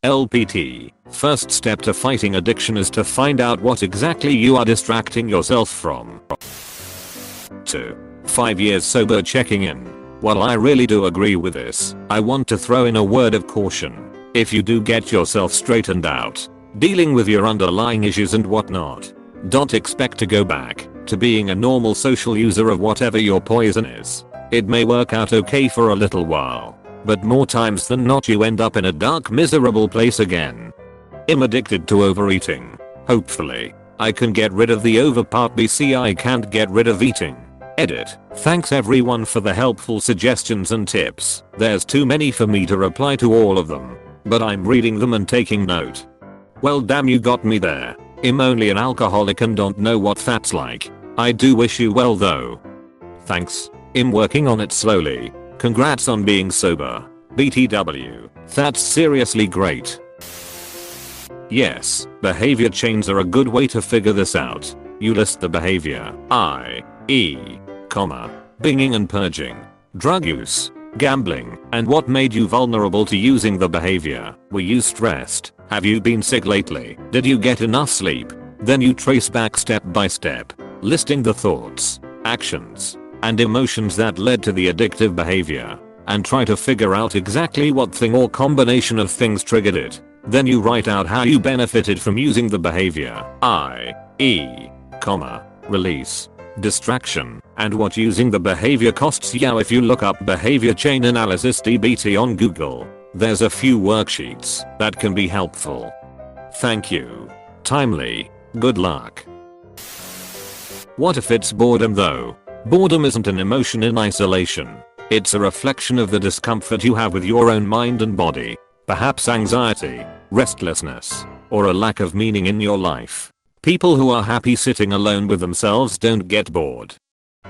LPT, first step to fighting addiction is to find out what exactly you are distracting yourself from. 2. 5 years sober checking in. While I really do agree with this, I want to throw in a word of caution. If you do get yourself straightened out, dealing with your underlying issues and whatnot, don't expect to go back to being a normal social user of whatever your poison is. It may work out okay for a little while, but more times than not you end up in a dark, miserable place again. I'm addicted to overeating. Hopefully, I can get rid of the over part BC I can't get rid of eating. Edit. Thanks everyone for the helpful suggestions and tips. There's too many for me to reply to all of them, but I'm reading them and taking note. Well, damn, you got me there. I'm only an alcoholic and don't know what that's like. I do wish you well though. Thanks. I'm working on it slowly. Congrats on being sober. BTW. That's seriously great. Yes, behavior chains are a good way to figure this out. You list the behavior, i.e., binging and purging, drug use, gambling, and what made you vulnerable to using the behavior. Were you stressed? Have you been sick lately? Did you get enough sleep? Then you trace back step by step, listing the thoughts, actions, and emotions that led to the addictive behavior, and try to figure out exactly what thing or combination of things triggered it. Then you write out how you benefited from using the behavior, i.e., release, distraction, and what using the behavior costs you. If you look up behavior chain analysis DBT on Google, there's a few worksheets that can be helpful. Thank you. Timely. Good luck. What if it's boredom though? Boredom isn't an emotion in isolation. It's a reflection of the discomfort you have with your own mind and body. Perhaps anxiety, restlessness, or a lack of meaning in your life. People who are happy sitting alone with themselves don't get bored.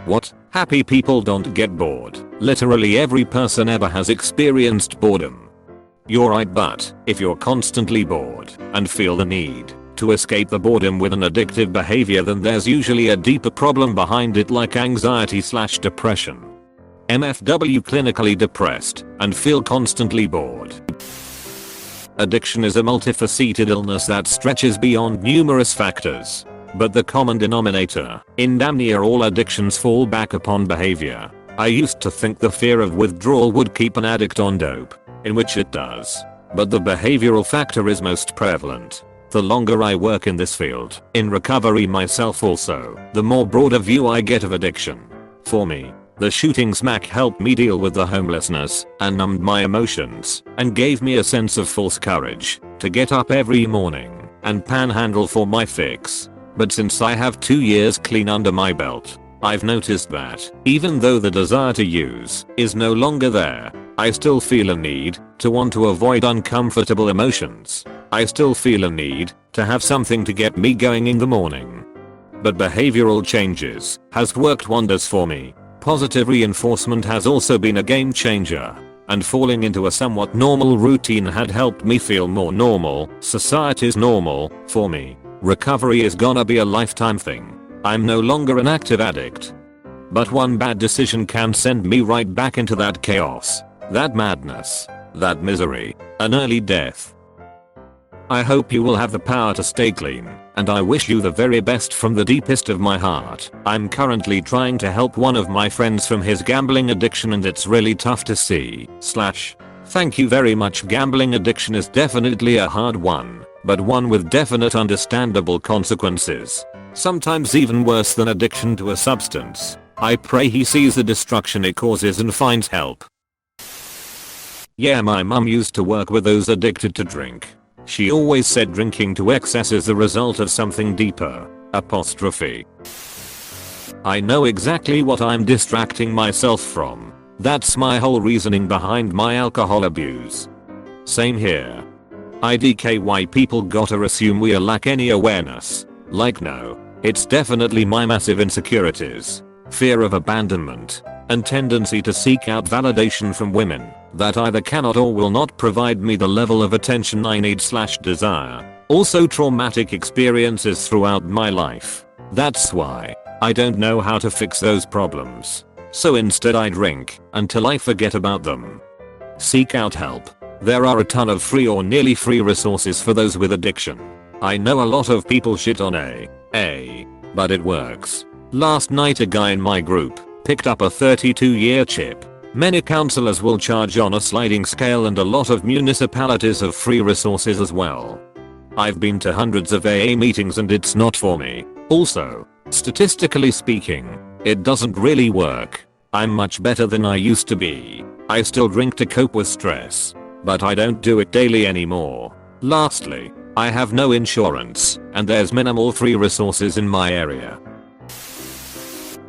What? Happy people don't get bored? Literally every person ever has experienced boredom. You're right, but if you're constantly bored and feel the need to escape the boredom with an addictive behavior, then there's usually a deeper problem behind it, like anxiety/depression. MFW, clinically depressed and feel constantly bored. Addiction is a multifaceted illness that stretches beyond numerous factors, but the common denominator in damn near all addictions fall back upon behavior. I used to think the fear of withdrawal would keep an addict on dope, in which it does, but the behavioral factor is most prevalent. The longer I work in this field, in recovery myself also, the more broader view I get of addiction. For me, the shooting smack helped me deal with the homelessness and numbed my emotions and gave me a sense of false courage to get up every morning and panhandle for my fix. But since I have 2 years clean under my belt, I've noticed that even though the desire to use is no longer there, I still feel a need to want to avoid uncomfortable emotions. I still feel a need to have something to get me going in the morning. But behavioral changes has worked wonders for me. Positive reinforcement has also been a game changer, and falling into a somewhat normal routine had helped me feel more normal. Society's normal for me. Recovery is gonna be a lifetime thing. I'm no longer an active addict. But one bad decision can send me right back into that chaos, that madness, that misery, an early death. I hope you will have the power to stay clean, and I wish you the very best from the deepest of my heart. I'm currently trying to help one of my friends from his gambling addiction, and it's really tough to see. Thank you very much. Gambling addiction is definitely a hard one, but one with definite understandable consequences. Sometimes even worse than addiction to a substance. I pray he sees the destruction it causes and finds help. Yeah, my mum used to work with those addicted to drink. She always said drinking to excess is the result of something deeper. I know exactly what I'm distracting myself from. That's my whole reasoning behind my alcohol abuse. Same here. IDKY, people gotta assume we lack any awareness. Like, no, it's definitely my massive insecurities, fear of abandonment, and tendency to seek out validation from women that either cannot or will not provide me the level of attention I need/desire. Also traumatic experiences throughout my life. That's why I don't know how to fix those problems. So instead I drink until I forget about them. Seek out help. There are a ton of free or nearly free resources for those with addiction. I know a lot of people shit on but it works. Last night a guy in my group picked up a 32-year chip. Many counselors will charge on a sliding scale, and a lot of municipalities have free resources as well. I've been to hundreds of AA meetings and it's not for me. Also, statistically speaking, it doesn't really work. I'm much better than I used to be. I still drink to cope with stress, but I don't do it daily anymore. Lastly, I have no insurance, and there's minimal free resources in my area.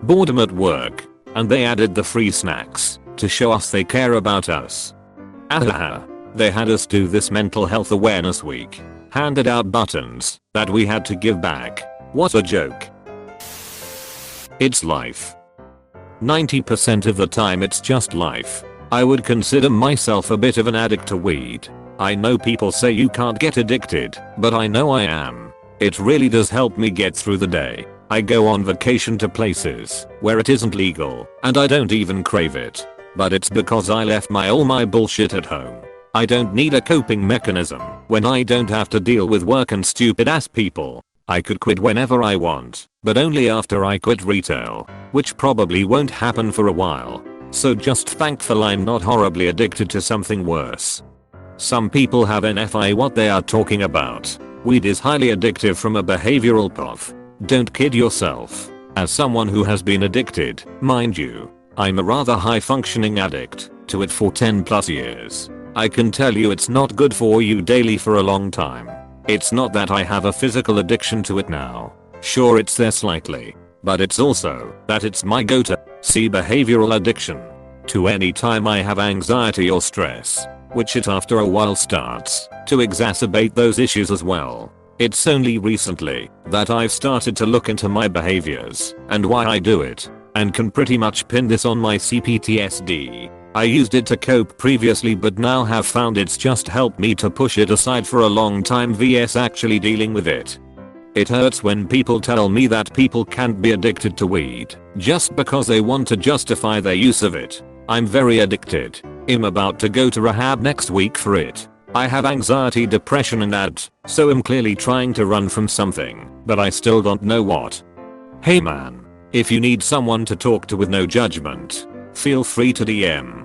Boredom at work, and they added the free snacks to show us they care about us. Ahaha. They had us do this mental health awareness week. Handed out buttons that we had to give back. What a joke. It's life. 90% of the time it's just life. I would consider myself a bit of an addict to weed. I know people say you can't get addicted, but I know I am. It really does help me get through the day. I go on vacation to places where it isn't legal, and I don't even crave it. But it's because I left all my bullshit at home. I don't need a coping mechanism when I don't have to deal with work and stupid ass people. I could quit whenever I want, but only after I quit retail, which probably won't happen for a while. So just thankful I'm not horribly addicted to something worse. Some people have NFI what they are talking about. Weed is highly addictive from a behavioral POV. Don't kid yourself. As someone who has been addicted, mind you, I'm a rather high functioning addict to it for 10 plus years. I can tell you it's not good for you daily for a long time. It's not that I have a physical addiction to it now. Sure, it's there slightly, but it's also that it's my go-to. See behavioral addiction. To any time I have anxiety or stress, which it after a while starts to exacerbate those issues as well. It's only recently that I've started to look into my behaviors and why I do it, and can pretty much pin this on my CPTSD. I used it to cope previously, but now have found it's just helped me to push it aside for a long time vs actually dealing with it. It hurts when people tell me that people can't be addicted to weed just because they want to justify their use of it. I'm very addicted. I'm about to go to rehab next week for it. I have anxiety, depression and ADD, so I'm clearly trying to run from something, but I still don't know what. Hey man, if you need someone to talk to with no judgment, feel free to DM.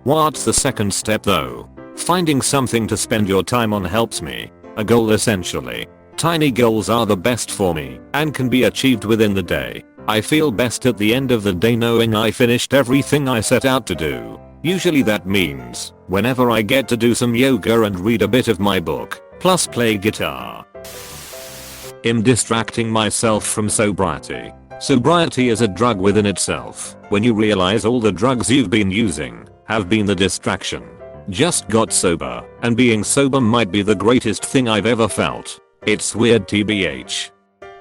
What's the second step though? Finding something to spend your time on helps me. A goal essentially. Tiny goals are the best for me and can be achieved within the day. I feel best at the end of the day knowing I finished everything I set out to do. Usually that means whenever I get to do some yoga and read a bit of my book, plus play guitar. I'm distracting myself from sobriety. Sobriety is a drug within itself. When you realize all the drugs you've been using have been the distraction. Just got sober, and being sober might be the greatest thing I've ever felt. It's weird tbh.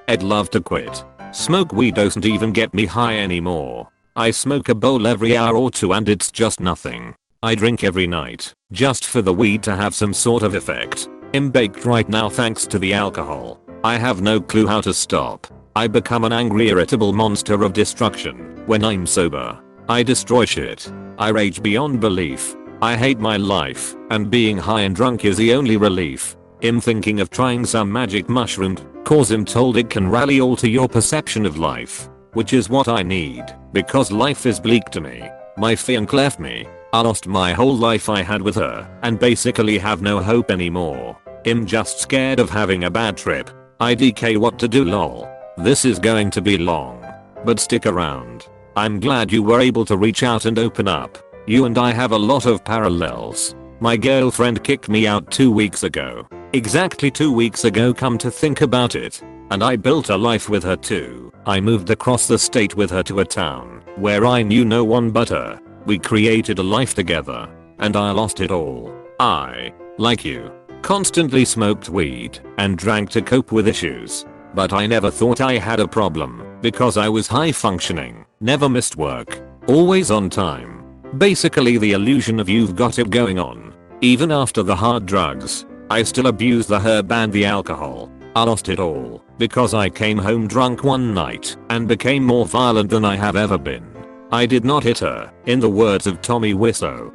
I'd love to quit. Smoke weed doesn't even get me high anymore. I smoke a bowl every hour or two and it's just nothing. I drink every night, just for the weed to have some sort of effect. I'm baked right now thanks to the alcohol. I have no clue how to stop. I become an angry, irritable monster of destruction when I'm sober. I destroy shit. I rage beyond belief. I hate my life, and being high and drunk is the only relief. I'm thinking of trying some magic mushroom, cause I'm told it can really alter your perception of life, which is what I need, because life is bleak to me. My fiancée left me. I lost my whole life I had with her, and basically have no hope anymore. I'm just scared of having a bad trip. IDK what to do lol. This is going to be long, but stick around. I'm glad you were able to reach out and open up. You and I have a lot of parallels. My girlfriend kicked me out 2 weeks ago. Exactly 2 weeks ago come to think about it. And I built a life with her too. I moved across the state with her to a town where I knew no one but her. We created a life together. And I lost it all. I, like you, constantly smoked weed and drank to cope with issues. But I never thought I had a problem because I was high functioning, never missed work, always on time. Basically the illusion of you've got it going on. Even after the hard drugs, I still abused the herb and the alcohol. I lost it all because I came home drunk one night and became more violent than I have ever been. I did not hit her, in the words of Tommy Wiseau.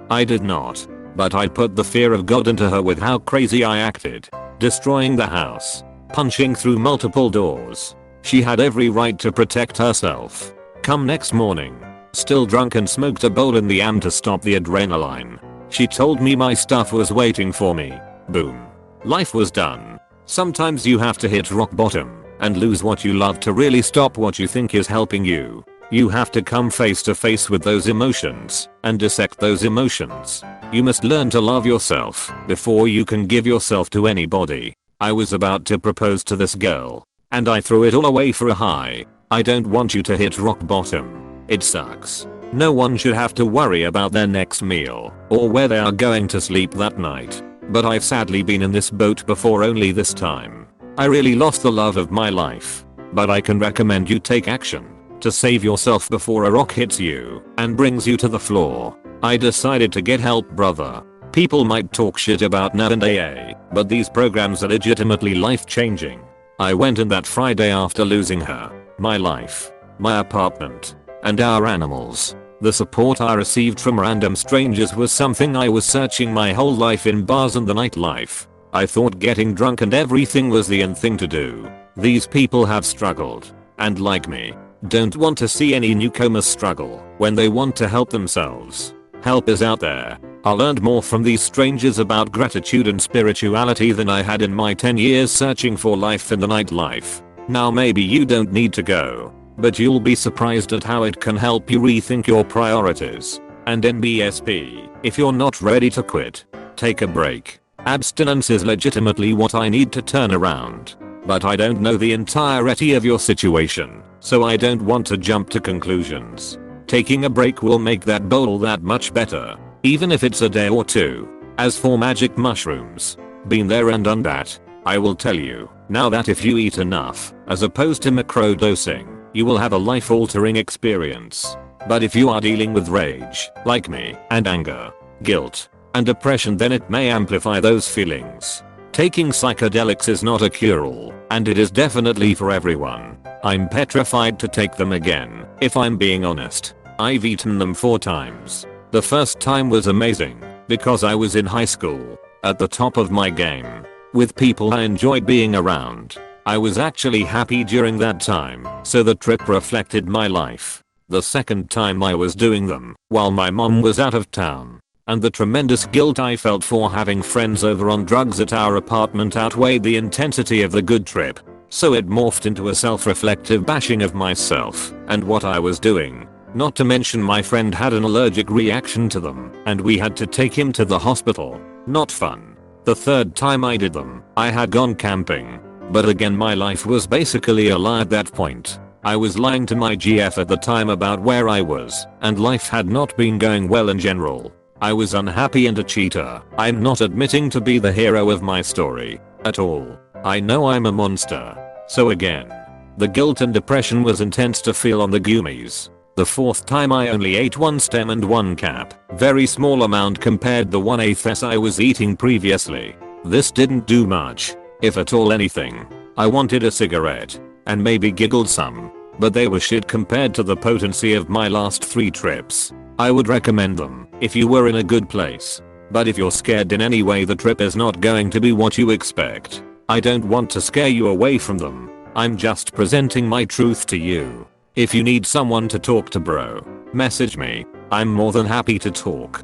I did not. But I put the fear of God into her with how crazy I acted. Destroying the house. Punching through multiple doors. She had every right to protect herself. Come next morning. Still drunk and smoked a bowl in the AM to stop the adrenaline. She told me my stuff was waiting for me. Boom. Life was done. Sometimes you have to hit rock bottom and lose what you love to really stop what you think is helping you. You have to come face to face with those emotions and dissect those emotions. You must learn to love yourself before you can give yourself to anybody. I was about to propose to this girl and I threw it all away for a high. I don't want you to hit rock bottom. It sucks. No one should have to worry about their next meal or where they are going to sleep that night. But I've sadly been in this boat before, only this time. I really lost the love of my life. But I can recommend you take action to save yourself before a rock hits you and brings you to the floor. I decided to get help, brother. People might talk shit about NAB and AA, but these programs are legitimately life changing. I went in that Friday after losing her, my life, my apartment, and our animals. The support I received from random strangers was something I was searching my whole life in bars and the nightlife. I thought getting drunk and everything was the end thing to do. These people have struggled, and like me, don't want to see any newcomers struggle when they want to help themselves. Help is out there. I learned more from these strangers about gratitude and spirituality than I had in my 10 years searching for life in the nightlife. Now maybe you don't need to go, but you'll be surprised at how it can help you rethink your priorities. And NBSP, if you're not ready to quit, take a break. Abstinence is legitimately what I need to turn around. But I don't know the entirety of your situation, so I don't want to jump to conclusions. Taking a break will make that bowl that much better, even if it's a day or two. As for magic mushrooms, been there and done that. I will tell you now that if you eat enough, as opposed to macrodosing, you will have a life-altering experience. But if you are dealing with rage, like me, and anger, guilt, and depression, then it may amplify those feelings. Taking psychedelics is not a cure-all, and it is definitely for everyone. I'm petrified to take them again, if I'm being honest. I've eaten them 4 times. The first time was amazing, because I was in high school, at the top of my game, with people I enjoyed being around. I was actually happy during that time, so the trip reflected my life. The second time I was doing them while my mom was out of town, and the tremendous guilt I felt for having friends over on drugs at our apartment outweighed the intensity of the good trip. So it morphed into a self-reflective bashing of myself and what I was doing. Not to mention my friend had an allergic reaction to them and we had to take him to the hospital. Not fun. The third time I did them, I had gone camping. But again, my life was basically a lie at that point. I was lying to my GF at the time about where I was, and life had not been going well in general. I was unhappy and a cheater. I'm not admitting to be the hero of my story at all. I know I'm a monster. So again, the guilt and depression was intense to feel on the gummies. The fourth time I only ate 1 stem and 1 cap, very small amount compared the 1/8 I was eating previously. This didn't do much, if at all anything. I wanted a cigarette, and maybe giggled some, but they were shit compared to the potency of my last 3 trips. I would recommend them if you were in a good place. But if you're scared in any way, the trip is not going to be what you expect. I don't want to scare you away from them. I'm just presenting my truth to you. If you need someone to talk to, bro, message me. I'm more than happy to talk.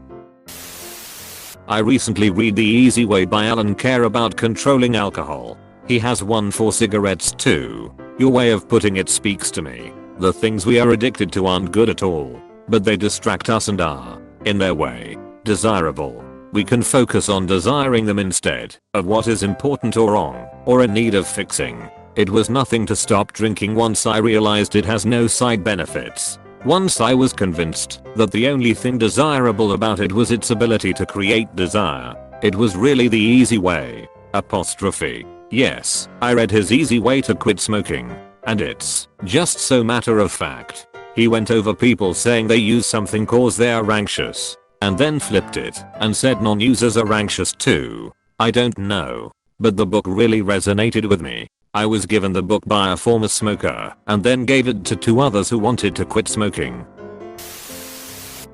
I recently read The Easy Way by Alan Care about controlling alcohol. He has one for cigarettes too. Your way of putting it speaks to me. The things we are addicted to aren't good at all, but they distract us and are, in their way, desirable. We can focus on desiring them instead of what is important or wrong or in need of fixing. It was nothing to stop drinking once I realized it has no side benefits. Once I was convinced that the only thing desirable about it was its ability to create desire. It was really the easy way. Apostrophe. Yes, I read his easy way to quit smoking. And it's just so matter of fact. He went over people saying they use something cause they are anxious, and then flipped it and said non-users are anxious too. I don't know, but the book really resonated with me. I was given the book by a former smoker and then gave it to 2 others who wanted to quit smoking.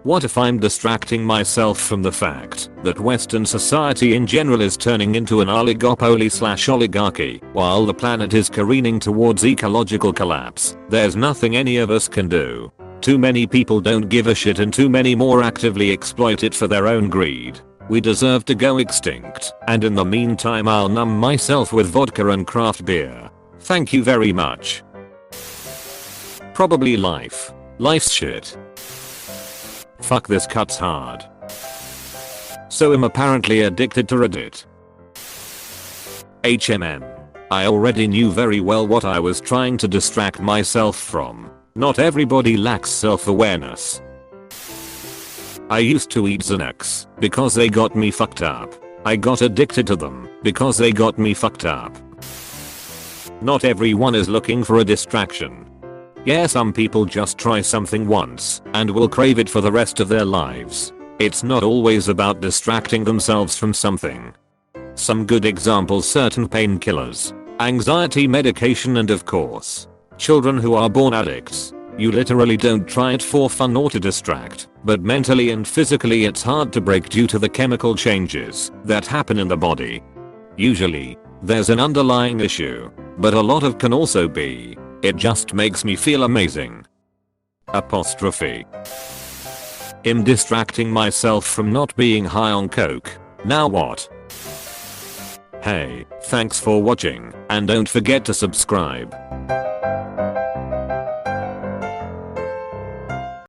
What if I'm distracting myself from the fact that Western society in general is turning into an oligopoly/oligarchy while the planet is careening towards ecological collapse? There's nothing any of us can do. Too many people don't give a shit and too many more actively exploit it for their own greed. We deserve to go extinct, and in the meantime I'll numb myself with vodka and craft beer. Thank you very much. Probably life. Life's shit. Fuck, this cuts hard. So I'm apparently addicted to Reddit. HMM. I already knew very well what I was trying to distract myself from. Not everybody lacks self-awareness. I used to eat Xanax because they got me fucked up. I got addicted to them because they got me fucked up. Not everyone is looking for a distraction. Yeah, some people just try something once and will crave it for the rest of their lives. It's not always about distracting themselves from something. Some good examples: certain painkillers, anxiety medication, and of course, children who are born addicts. You literally don't try it for fun or to distract, but mentally and physically it's hard to break due to the chemical changes that happen in the body. Usually, there's an underlying issue, but a lot of can also be, it just makes me feel amazing. Apostrophe. I'm distracting myself from not being high on coke. Now what? Hey, thanks for watching, and don't forget to subscribe.